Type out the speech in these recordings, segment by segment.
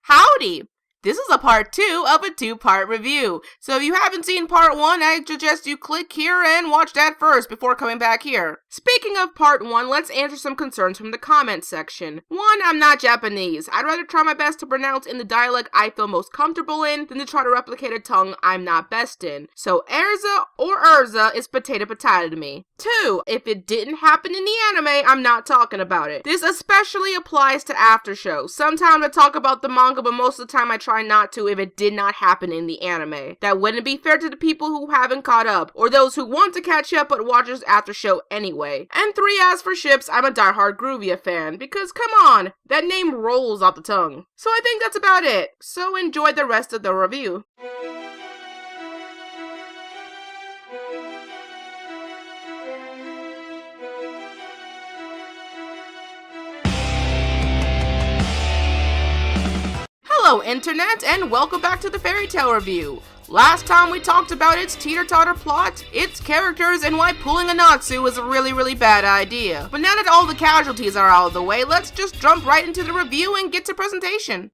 Howdy! This is a part 2 of a 2-part review, so if you haven't seen part 1, I suggest you click here and watch that first before coming back here. Speaking of part 1, let's answer some concerns from the comments section. 1, I'm not Japanese. I'd rather try my best to pronounce in the dialect I feel most comfortable in than to try to replicate a tongue I'm not best in. So Erza or Urza is potato to me. 2, if it didn't happen in the anime, I'm not talking about it. This especially applies to after shows. Sometimes I talk about the manga, but most of the time I try not to if it did not happen in the anime. That wouldn't be fair to the people who haven't caught up, or those who want to catch up but watch this after show anyway. And 3, as for ships, I'm a diehard Groovia fan, because come on, that name rolls off the tongue. So I think that's about it, so enjoy the rest of the review. Hello Internet, and welcome back to the Fairy Tail review. Last time we talked about its teeter-totter plot, its characters, and why pulling a Natsu was a really bad idea. But now that all the casualties are out of the way, let's just jump right into the review and get to presentation.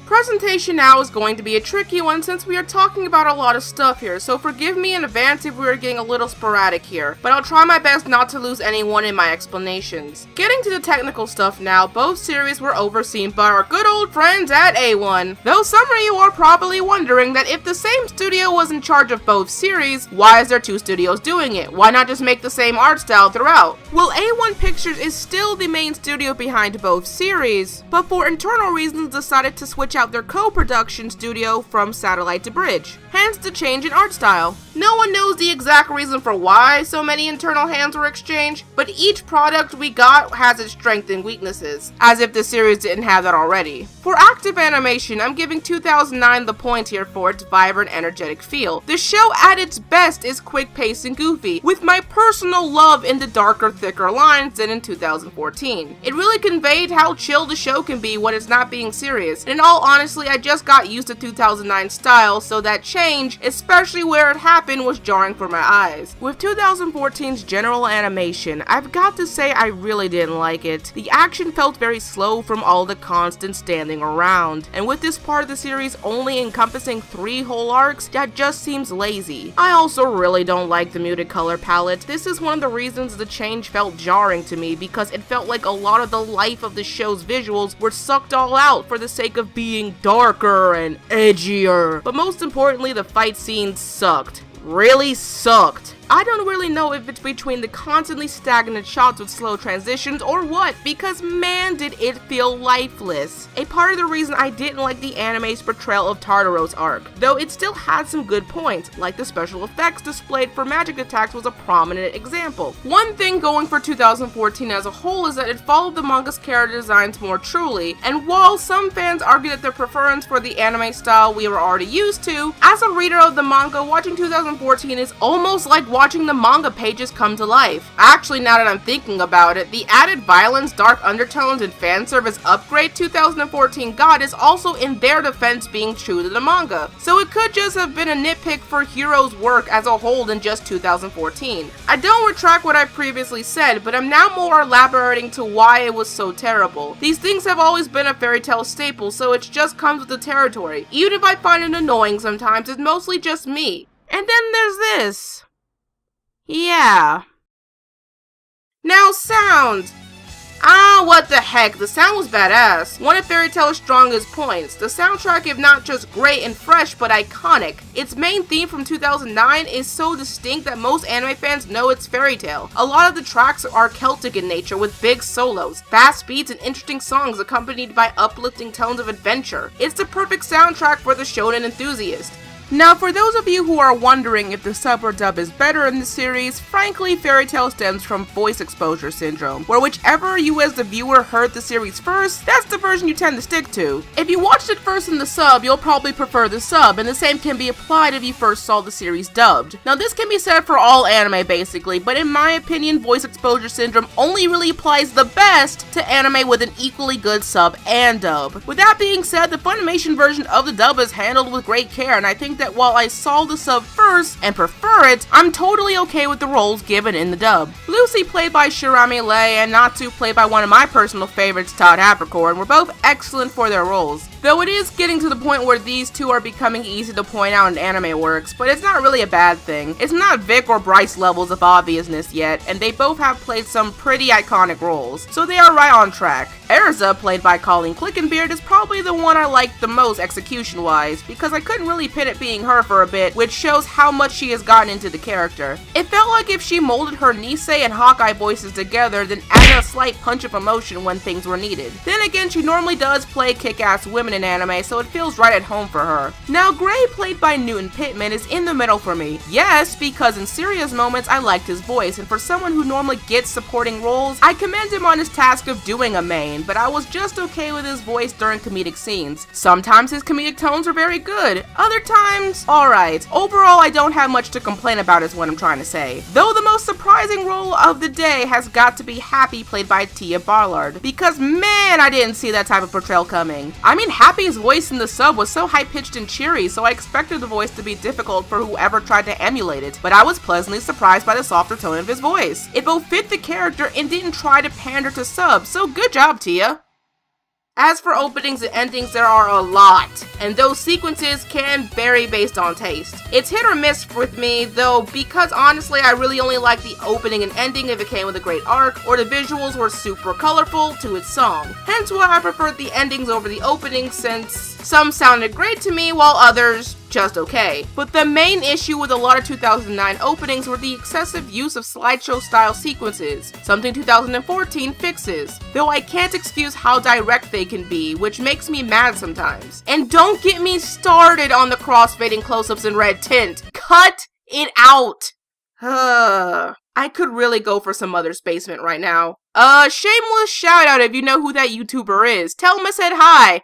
Presentation now is going to be a tricky one since we are talking about a lot of stuff here, so forgive me in advance if we are getting a little sporadic here, but I'll try my best not to lose anyone in my explanations. Getting to the technical stuff now, both series were overseen by our good old friends at A1. Though some of you are probably wondering that if the same studio was in charge of both series, why is there 2 studios doing it? Why not just make the same art style throughout? Well, A1 Pictures is still the main studio behind both series, but for internal reasons decided to switch out their co-production studio from Satellite to Bridge, hence the change in art style. No one knows the exact reason for why so many internal hands were exchanged, but each product we got has its strengths and weaknesses, as if the series didn't have that already. For active animation, I'm giving 2009 the point here for its vibrant, energetic feel. The show at its best is quick-paced and goofy, with my personal love in the darker, thicker lines than in 2014. It really conveyed how chill the show can be when it's not being serious, and in all honestly, I just got used to 2009 style, so that change, especially where it happened, was jarring for my eyes. With 2014's general animation, I've got to say I really didn't like it. The action felt very slow from all the constant standing around, and with this part of the series only encompassing 3 whole arcs, that just seems lazy. I also really don't like the muted color palette. This is one of the reasons the change felt jarring to me, because it felt like a lot of the life of the show's visuals were sucked all out for the sake of being darker and edgier. But most importantly, the fight scenes sucked. Really sucked. I don't really know if it's between the constantly stagnant shots with slow transitions or what, because man did it feel lifeless. A part of the reason I didn't like the anime's portrayal of Tartaro's arc, though it still had some good points, like the special effects displayed for magic attacks was a prominent example. One thing going for 2014 as a whole is that it followed the manga's character designs more truly, and while some fans argue that their preference for the anime style we were already used to, as a reader of the manga, watching 2014 is almost like watching the manga pages come to life. Actually, now that I'm thinking about it, the added violence, dark undertones, and fan service upgrade 2014 got is also in their defense being true to the manga, so it could just have been a nitpick for Hero's work as a whole than just 2014. I don't retract what I previously said, but I'm now more elaborating to why it was so terrible. These things have always been a Fairy Tail staple, so it just comes with the territory. Even if I find it annoying sometimes, it's mostly just me. And then there's this. Yeah. Now sound. What the heck, the sound was badass. One of Fairy Tail's strongest points. The soundtrack, if not just great and fresh, but iconic. Its main theme from 2009 is so distinct that most anime fans know it's Fairy Tail. A lot of the tracks are Celtic in nature with big solos, fast beats, and interesting songs accompanied by uplifting tones of adventure. It's the perfect soundtrack for the shonen enthusiast. Now, for those of you who are wondering if the sub or dub is better in the series, frankly, Fairy Tail stems from voice exposure syndrome, where whichever you as the viewer heard the series first, that's the version you tend to stick to. If you watched it first in the sub, you'll probably prefer the sub, and the same can be applied if you first saw the series dubbed. Now, this can be said for all anime basically, but in my opinion, voice exposure syndrome only really applies the best to anime with an equally good sub and dub. With that being said, the Funimation version of the dub is handled with great care, and I think that while I saw the sub first and prefer it, I'm totally okay with the roles given in the dub. Lucy, played by Shirami Lei, and Natsu, played by one of my personal favorites, Todd Haberkorn, were both excellent for their roles. Though it is getting to the point where these two are becoming easy to point out in anime works, but it's not really a bad thing. It's not Vic or Bryce levels of obviousness yet, and they both have played some pretty iconic roles, so they are right on track. Erza, played by Colleen Clickenbeard, is probably the one I liked the most execution-wise, because I couldn't really pin it being her for a bit, which shows how much she has gotten into the character. It felt like if she molded her Nisei and Hawkeye voices together, then added a slight punch of emotion when things were needed. Then again, she normally does play kick-ass women in anime, so it feels right at home for her. Now, Gray, played by Newton Pittman, is in the middle for me. Yes, because in serious moments I liked his voice, and for someone who normally gets supporting roles, I commend him on his task of doing a main, but I was just okay with his voice during comedic scenes. Sometimes his comedic tones were very good, other times, alright. Overall, I don't have much to complain about is what I'm trying to say. Though the most surprising role of the day has got to be Happy, played by Tia Ballard, because man, I didn't see that type of portrayal coming. I mean, Happy's voice in the sub was so high-pitched and cheery, so I expected the voice to be difficult for whoever tried to emulate it, but I was pleasantly surprised by the softer tone of his voice. It both fit the character and didn't try to pander to subs, so good job, Tia. As for openings and endings, there are a lot, and those sequences can vary based on taste. It's hit or miss with me, though, because honestly I really only like the opening and ending if it came with a great arc, or the visuals were super colorful to its song. Hence why I preferred the endings over the openings, since some sounded great to me while others just okay. But the main issue with a lot of 2009 openings were the excessive use of slideshow style sequences, something 2014 fixes, though I can't excuse how direct they can be, which makes me mad sometimes. And don't get me started on the crossfading close-ups in red tint. Cut it out! I could really go for some Mother's Basement right now. Shameless shout out if you know who that YouTuber is. Tell him I said hi. I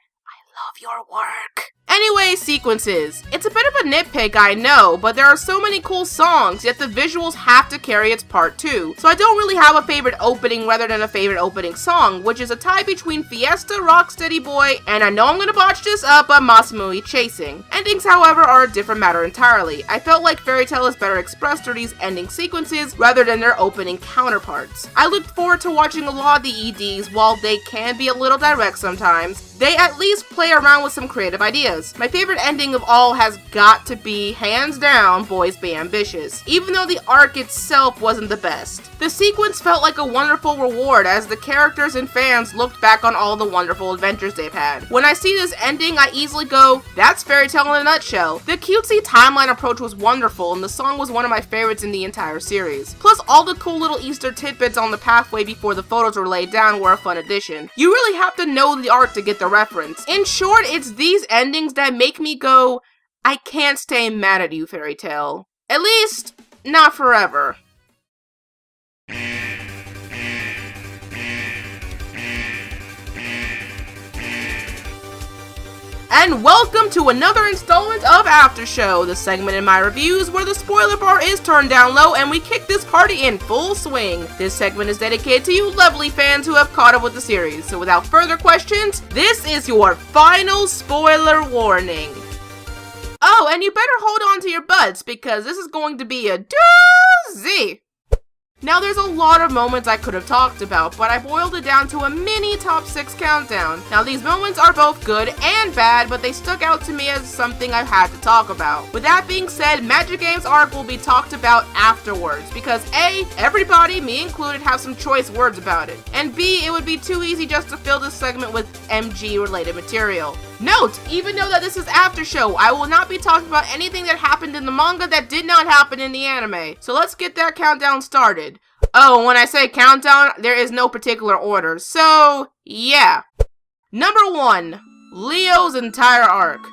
love your work. Anyway, sequences. It's a bit of a nitpick, I know, but there are so many cool songs, yet the visuals have to carry its part too. So I don't really have a favorite opening rather than a favorite opening song, which is a tie between Fiesta, Rocksteady Boy, and I know I'm gonna botch this up, but Masamune Chasing. Endings, however, are a different matter entirely. I felt like Fairy Tail is better expressed through these ending sequences rather than their opening counterparts. I looked forward to watching a lot of the EDs. While they can be a little direct sometimes, they at least play around with some creative ideas. My favorite ending of all has got to be, hands down, Boys Be Ambitious, even though the arc itself wasn't the best. The sequence felt like a wonderful reward as the characters and fans looked back on all the wonderful adventures they've had. When I see this ending, I easily go, that's Fairy Tail in a nutshell. The cutesy timeline approach was wonderful, and the song was one of my favorites in the entire series. Plus, all the cool little Easter tidbits on the pathway before the photos were laid down were a fun addition. You really have to know the art to get the reference. In short, it's these endings that make me go, I can't stay mad at you, Fairy Tail. At least, not forever. And welcome to another installment of After Show, the segment in my reviews where the spoiler bar is turned down low and we kick this party in full swing. This segment is dedicated to you lovely fans who have caught up with the series. So without further questions, this is your final spoiler warning. Oh, and you better hold on to your butts because this is going to be a doozy. Now, there's a lot of moments I could have talked about, but I boiled it down to a mini top 6 countdown. Now, these moments are both good and bad, but they stuck out to me as something I've had to talk about. With that being said, Magic Games arc will be talked about afterwards, because A, everybody, me included, have some choice words about it, and B, it would be too easy just to fill this segment with MG-related material. Note, even though that this is After Show, I will not be talking about anything that happened in the manga that did not happen in the anime. So let's get that countdown started. Oh, when I say countdown, there is no particular order. So, yeah. Number 1, Leo's entire arc.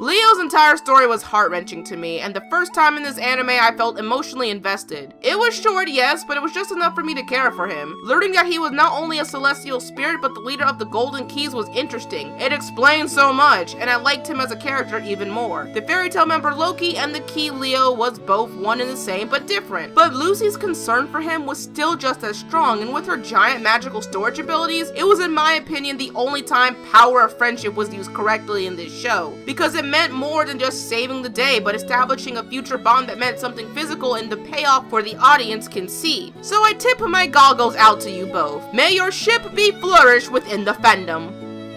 Leo's entire story was heart-wrenching to me, and the first time in this anime I felt emotionally invested. It was short, yes, but it was just enough for me to care for him. Learning that he was not only a celestial spirit, but the leader of the Golden Keys was interesting. It explained so much, and I liked him as a character even more. The Fairy Tail member Loki and the Key Leo was both one and the same, but different. But Lucy's concern for him was still just as strong, and with her giant magical storage abilities, it was in my opinion the only time power of friendship was used correctly in this show, because it meant more than just saving the day, but establishing a future bond that meant something physical and the payoff for the audience can see. So I tip my goggles out to you both. May your ship be flourished within the fandom.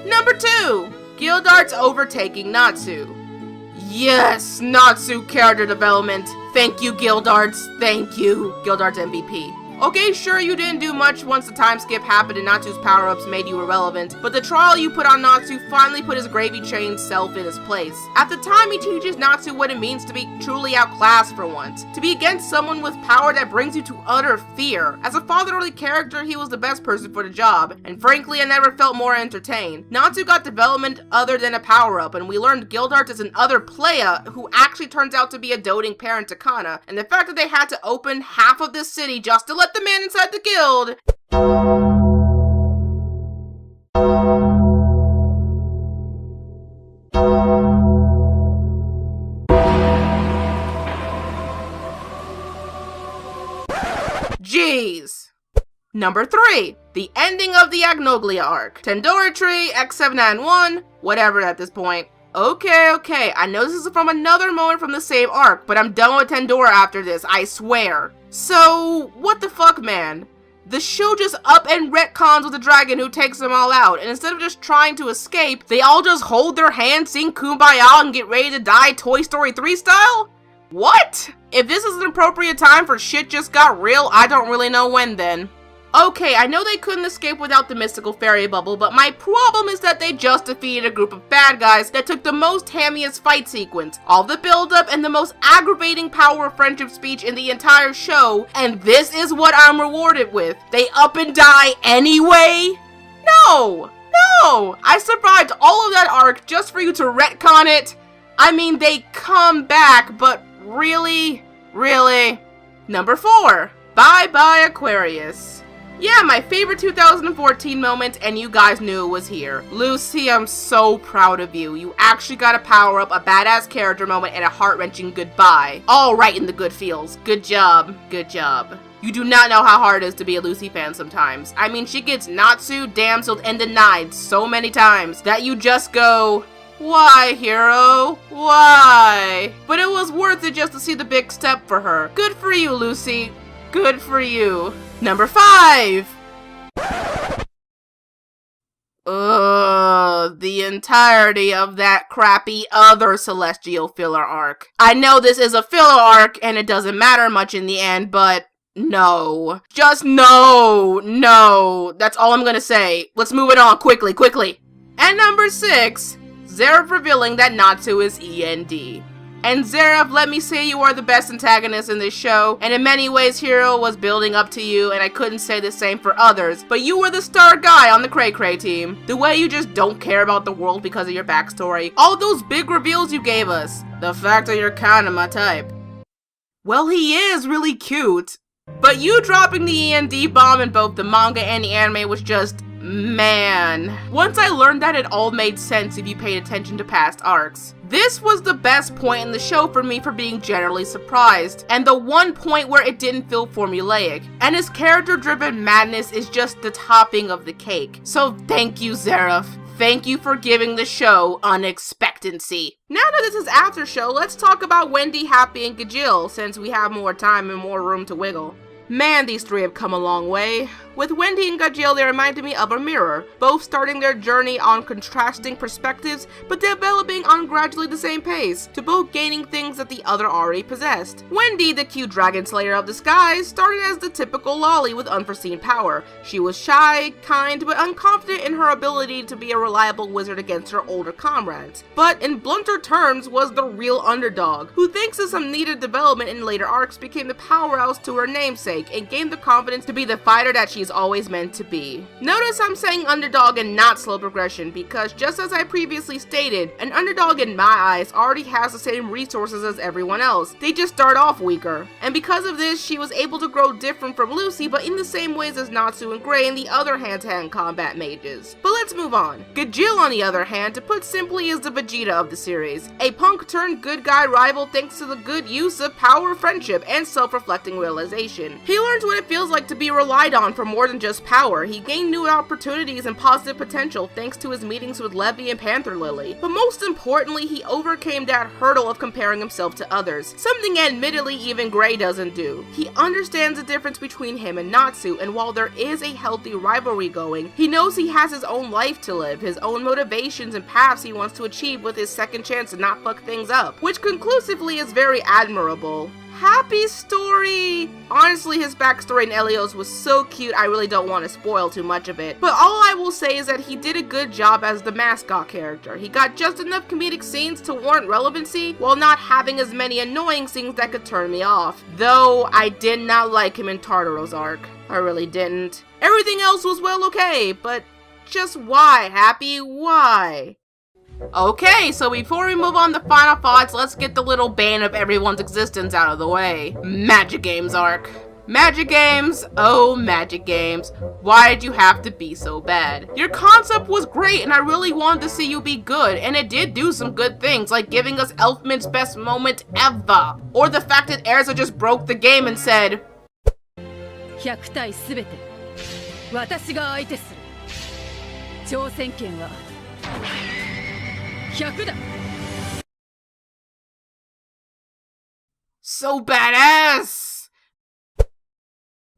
Number 2. Gildarts overtaking Natsu. Yes, Natsu character development. Thank you, Gildarts. Thank you, Gildarts MVP. Okay, sure, you didn't do much once the time skip happened and Natsu's power-ups made you irrelevant, but the trial you put on Natsu finally put his gravy-trained self in his place. At the time, he teaches Natsu what it means to be truly outclassed for once, to be against someone with power that brings you to utter fear. As a fatherly character, he was the best person for the job, and frankly, I never felt more entertained. Natsu got development other than a power-up, and we learned Gildarts is an other player who actually turns out to be a doting parent to Kana, and the fact that they had to open half of this city just to let the man inside the guild. Jeez. Number 3. The ending of the Agnoglia arc. Tandora Tree, X791, whatever at this point. Okay, I know this is from another moment from the same arc, but I'm done with Tandora after this, I swear. So, what the fuck, man? The show just up and retcons with the dragon who takes them all out, and instead of just trying to escape, they all just hold their hands, sing Kumbaya, and get ready to die Toy Story 3 style? What? If this is an appropriate time for shit just got real, I don't really know when then. Okay, I know they couldn't escape without the mystical fairy bubble, but my problem is that they just defeated a group of bad guys that took the most hammiest fight sequence, all the build-up, and the most aggravating power of friendship speech in the entire show, and this is what I'm rewarded with. They up and die anyway? No! I survived all of that arc just for you to retcon it. I mean, they come back, but really? Number 4. Bye-bye Aquarius. Yeah, my favorite 2014 moment, and you guys knew it was here. Lucy, I'm so proud of you. You actually got a power-up, a badass character moment, and a heart-wrenching goodbye. All right in the good feels. Good job. You do not know how hard it is to be a Lucy fan sometimes. I mean, she gets Natsu, damseled, and denied so many times that you just go, why, hero? Why? But it was worth it just to see the big step for her. Good for you, Lucy. Good for you. Number 5! The entirety of that crappy other Celestial filler arc. I know this is a filler arc, and it doesn't matter much in the end, but no. Just no. That's all I'm gonna say. Let's move it on quickly. And number 6, Zeref revealing that Natsu is END. And Zeref, let me say you are the best antagonist in this show, and in many ways Hero was building up to you, and I couldn't say the same for others, but you were the star guy on the Cray Cray team. The way you just don't care about the world because of your backstory, all those big reveals you gave us, the fact that you're kinda my type. Well, he is really cute, but you dropping the END bomb in both the manga and the anime was just, man. Once I learned that, it all made sense if you paid attention to past arcs. This was the best point in the show for me for being generally surprised, and the one point where it didn't feel formulaic, and his character-driven madness is just the topping of the cake. So thank you, Zeref. Thank you for giving the show unexpectancy. Now that this is after show, let's talk about Wendy, Happy, and Gajeel, since we have more time and more room to wiggle. Man, these three have come a long way. With Wendy and Gajeel, they reminded me of a mirror, both starting their journey on contrasting perspectives, but developing on gradually the same pace, to both gaining things that the other already possessed. Wendy, the cute dragon slayer of the skies, started as the typical lolly with unforeseen power. She was shy, kind, but unconfident in her ability to be a reliable wizard against her older comrades. But in blunter terms, was the real underdog, who thanks to some needed development in later arcs became the powerhouse to her namesake, and gained the confidence to be the fighter that she's always meant to be. Notice I'm saying underdog and not slow progression, because just as I previously stated, an underdog in my eyes already has the same resources as everyone else. They just start off weaker. And because of this, she was able to grow different from Lucy, but in the same ways as Natsu and Gray and the other hand-to-hand combat mages. But let's move on. Gajil, on the other hand, to put simply, is the Vegeta of the series. A punk-turned-good guy rival thanks to the good use of power, friendship, and self-reflecting realization. He learns what it feels like to be relied on for more than just power. He gained new opportunities and positive potential thanks to his meetings with Levi and Panther Lily. But most importantly, he overcame that hurdle of comparing himself to others, something admittedly even Gray doesn't do. He understands the difference between him and Natsu, and while there is a healthy rivalry going, he knows he has his own life to live, his own motivations and paths he wants to achieve with his second chance to not fuck things up, which conclusively is very admirable. Happy's story! Honestly, his backstory in Helios was so cute, I really don't want to spoil too much of it. But all I will say is that he did a good job as the mascot character. He got just enough comedic scenes to warrant relevancy, while not having as many annoying scenes that could turn me off. Though, I did not like him in Tartaro's arc. I really didn't. Everything else was well okay, but just why, Happy? Why? Okay, so before we move on to final thoughts, let's get the little bane of everyone's existence out of the way. Magic Games arc. Magic Games, oh Magic Games, why did you have to be so bad? Your concept was great and I really wanted to see you be good, and it did do some good things, like giving us Elfman's best moment ever. Or the fact that Erza just broke the game and said, 100体すべて私が相手する挑戦権は100だ So badass!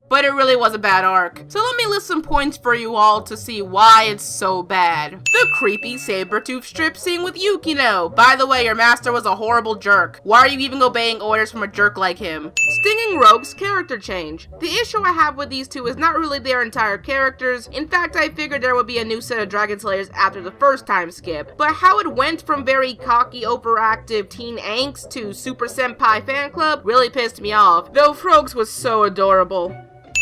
But it really was a bad arc. So let me list some points for you all to see why it's so bad. The creepy Sabretooth strip scene with Yukino. By the way, your master was a horrible jerk. Why are you even obeying orders from a jerk like him? Stinging Rogue's character change. The issue I have with these two is not really their entire characters. In fact, I figured there would be a new set of Dragon Slayers after the first time skip. But how it went from very cocky, overactive teen angst to Super Senpai fan club really pissed me off. Though Frogs was so adorable.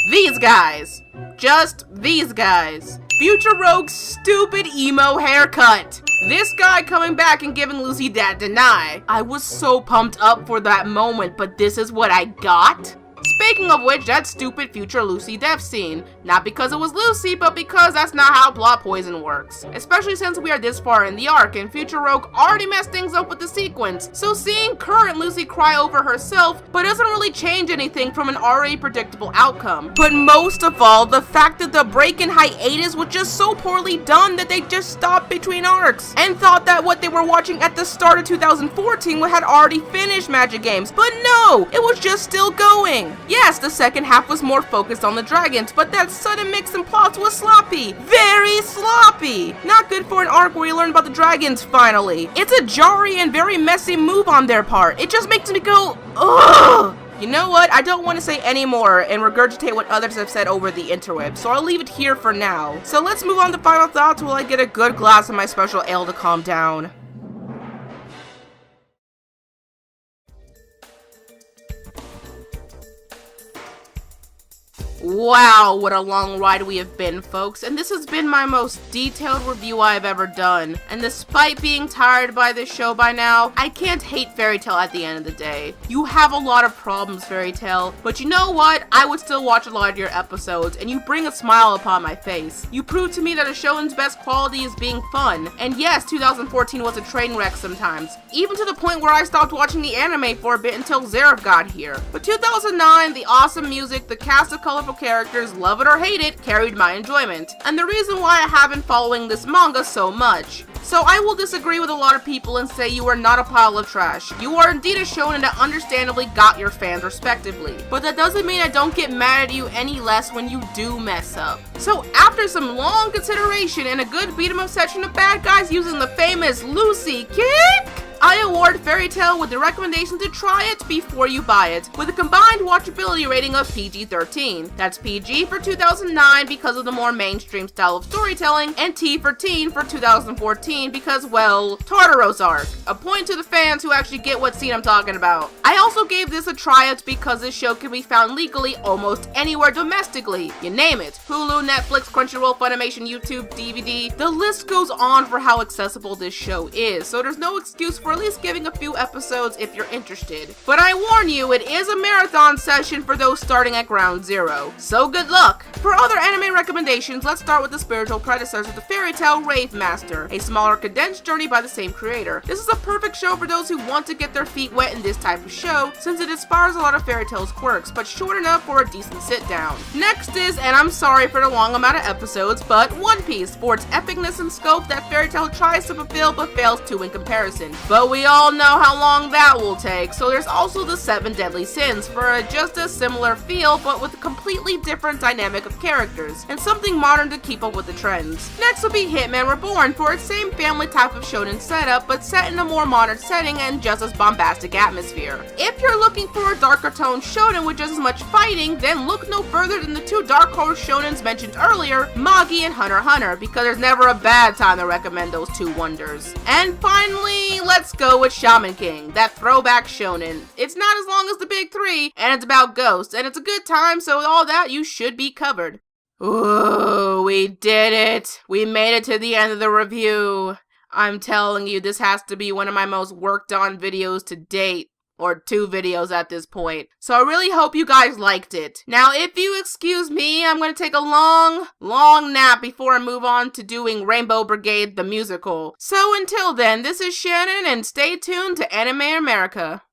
These guys. Just these guys. Future Rogue's stupid emo haircut. This guy coming back and giving Lucy that deny. I was so pumped up for that moment, but this is what I got? Speaking of which, that stupid future Lucy death scene. Not because it was Lucy, but because that's not how plot poison works. Especially since we are this far in the arc, and Future Rogue already messed things up with the sequence. So seeing current Lucy cry over herself, but doesn't really change anything from an already predictable outcome. But most of all, the fact that the break in hiatus was just so poorly done that they just stopped between arcs, and thought that what they were watching at the start of 2014 had already finished Magic Games. But no, it was just still going. Yes, the second half was more focused on the dragons, but that sudden mix in plots was sloppy. Very sloppy. Not good for an arc where you learn about the dragons finally. It's a jarring and very messy move on their part. It just makes me go, ugh. You know what? I don't want to say any more and regurgitate what others have said over the interweb, so I'll leave it here for now. So let's move on to final thoughts while I get a good glass of my special ale to calm down. Wow, what a long ride we have been, folks, and this has been my most detailed review I have ever done. And despite being tired by this show by now, I can't hate Fairy Tail at the end of the day. You have a lot of problems, Fairy Tail, but you know what? I would still watch a lot of your episodes, and you bring a smile upon my face. You prove to me that a shouen's best quality is being fun. And yes, 2014 was a train wreck sometimes, even to the point where I stopped watching the anime for a bit until Zeref got here. But 2009, the awesome music, the cast of colorful characters, love it or hate it, carried my enjoyment, and the reason why I have been following this manga so much. So I will disagree with a lot of people and say you are not a pile of trash. You are indeed a shonen that understandably got your fans respectively. But that doesn't mean I don't get mad at you any less when you do mess up. So after some long consideration and a good beat 'em up section of bad guys using the famous Lucy kick, I award Fairy Tail with the recommendation to try it before you buy it, with a combined watchability rating of PG-13. That's PG for 2009 because of the more mainstream style of storytelling, and T for teen for 2014 because, well, Tartaro's arc. A point to the fans who actually get what scene I'm talking about. I also gave this a tryout because this show can be found legally almost anywhere domestically. You name it. Hulu, Netflix, Crunchyroll, Funimation, YouTube, DVD. The list goes on for how accessible this show is, so there's no excuse for for at least giving a few episodes if you're interested. But I warn you, it is a marathon session for those starting at ground zero, so good luck! For other anime recommendations, let's start with the spiritual predecessor to Fairy Tail, Rave Master, a smaller condensed journey by the same creator. This is a perfect show for those who want to get their feet wet in this type of show, since it inspires a lot of Fairy Tail's quirks, but short enough for a decent sit down. Next is, and I'm sorry for the long amount of episodes, but One Piece, for its epicness and scope that Fairy Tail tries to fulfill but fails to in comparison. But we all know how long that will take, so there's also the 7 Deadly Sins, for just a similar feel but with a completely different dynamic of characters, and something modern to keep up with the trends. Next will be Hitman Reborn, for its same family type of shonen setup, but set in a more modern setting and just as bombastic atmosphere. If you're looking for a darker tone shonen with just as much fighting, then look no further than the 2 Dark Horse shonens mentioned earlier, Magi and Hunter x Hunter, because there's never a bad time to recommend those 2 wonders. And finally, let's go with Shaman King, that throwback shonen. It's not as long as the big 3, and it's about ghosts, and it's a good time, so with all that, you should be covered. Ooh, we did it! We made it to the end of the review. I'm telling you, this has to be one of my most worked on videos to date. Or 2 videos at this point. So I really hope you guys liked it. Now, if you excuse me, I'm going to take a long nap before I move on to doing Rainbow Brigade the musical. So until then, this is Shannon, and stay tuned to Anime America.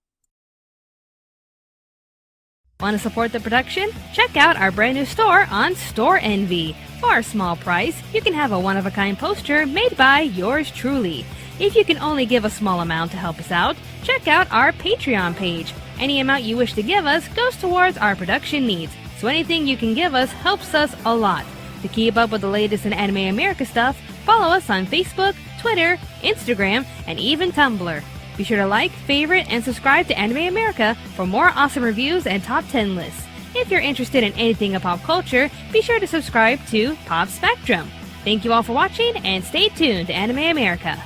Want to support the production? Check out our brand new store on Store Envy. For a small price, you can have a one-of-a-kind poster made by yours truly. If you can only give a small amount to help us out, check out our Patreon page. Any amount you wish to give us goes towards our production needs, so anything you can give us helps us a lot. To keep up with the latest in Anime America stuff, follow us on Facebook, Twitter, Instagram, and even Tumblr. Be sure to like, favorite, and subscribe to Anime America for more awesome reviews and top 10 lists. If you're interested in anything of pop culture, be sure to subscribe to Pop Spectrum. Thank you all for watching, and stay tuned to Anime America.